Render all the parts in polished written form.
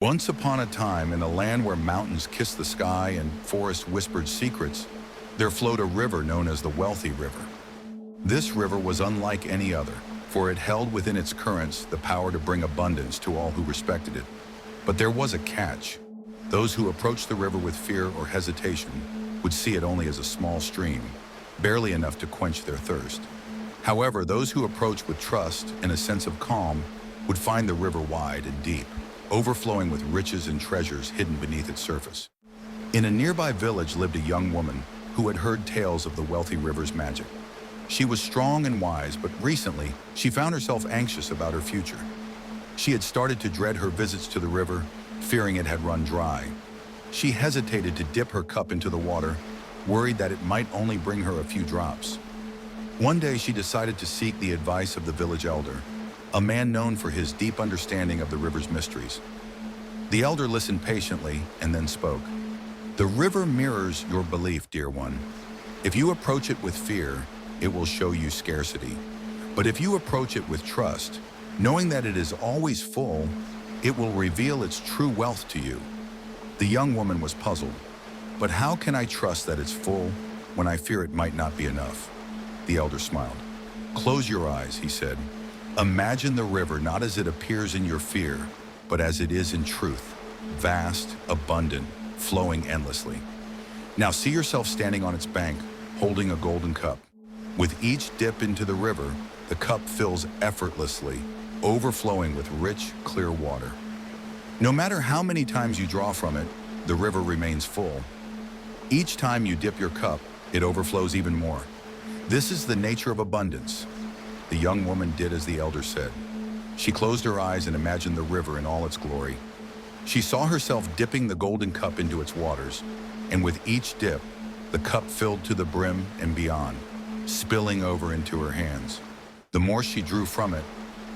Once upon a time, in a land where mountains kissed the sky and forests whispered secrets, there flowed a river known as the Wealthy River. This river was unlike any other, for it held within its currents the power to bring abundance to all who respected it. But there was a catch. Those who approached the river with fear or hesitation would see it only as a small stream, barely enough to quench their thirst. However, those who approached with trust and a sense of calm would find the river wide and deep, overflowing with riches and treasures hidden beneath its surface. In a nearby village lived a young woman who had heard tales of the Wealthy River's magic. She was strong and wise, but recently she found herself anxious about her future. She had started to dread her visits to the river, fearing it had run dry. She hesitated to dip her cup into the water, worried that it might only bring her a few drops. One day she decided to seek the advice of the village elder, a man known for his deep understanding of the river's mysteries. The elder listened patiently and then spoke. "The river mirrors your belief, dear one. If you approach it with fear, it will show you scarcity. But if you approach it with trust, knowing that it is always full, it will reveal its true wealth to you." The young woman was puzzled. "But how can I trust that it's full when I fear it might not be enough?" The elder smiled. "Close your eyes," he said. "Imagine the river not as it appears in your fear, but as it is in truth, vast, abundant, flowing endlessly. Now see yourself standing on its bank, holding a golden cup. With each dip into the river, the cup fills effortlessly, overflowing with rich, clear water. No matter how many times you draw from it, the river remains full. Each time you dip your cup, it overflows even more. This is the nature of abundance." The young woman did as the elder said. She closed her eyes and imagined the river in all its glory. She saw herself dipping the golden cup into its waters, and with each dip, the cup filled to the brim and beyond, spilling over into her hands. The more she drew from it,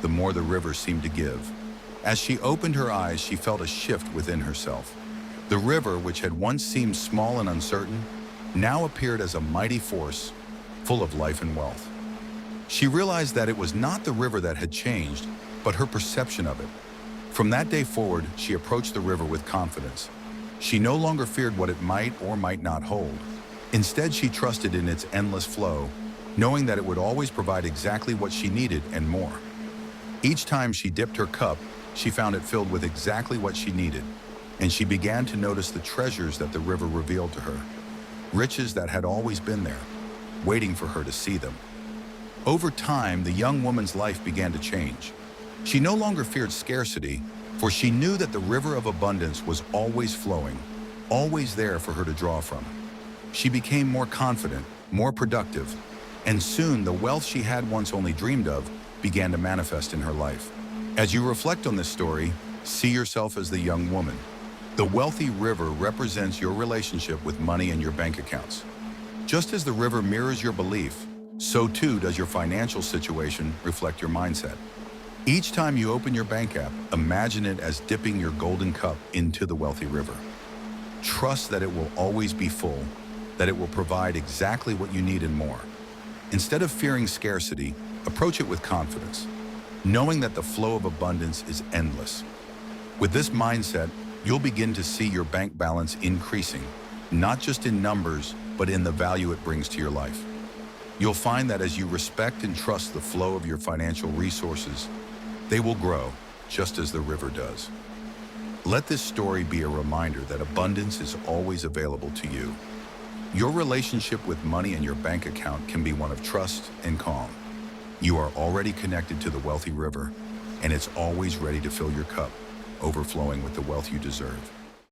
the more the river seemed to give. As she opened her eyes, she felt a shift within herself. The river, which had once seemed small and uncertain, now appeared as a mighty force, full of life and wealth. She realized that it was not the river that had changed, but her perception of it. From that day forward, she approached the river with confidence. She no longer feared what it might or might not hold. Instead, she trusted in its endless flow, knowing that it would always provide exactly what she needed and more. Each time she dipped her cup, she found it filled with exactly what she needed, and she began to notice the treasures that the river revealed to her, riches that had always been there, waiting for her to see them. Over time, the young woman's life began to change. She no longer feared scarcity, for she knew that the river of abundance was always flowing, always there for her to draw from. She became more confident, more productive, and soon the wealth she had once only dreamed of began to manifest in her life. As you reflect on this story, see yourself as the young woman. The wealthy river represents your relationship with money and your bank accounts. Just as the river mirrors your belief, so too does your financial situation reflect your mindset. Each time you open your bank app, imagine it as dipping your golden cup into the wealthy river. Trust that it will always be full, that it will provide exactly what you need and more. Instead of fearing scarcity, approach it with confidence, knowing that the flow of abundance is endless. With this mindset, you'll begin to see your bank balance increasing, not just in numbers, but in the value it brings to your life. You'll find that as you respect and trust the flow of your financial resources, they will grow just as the river does. Let this story be a reminder that abundance is always available to you. Your relationship with money and your bank account can be one of trust and calm. You are already connected to the wealthy river, and it's always ready to fill your cup, overflowing with the wealth you deserve.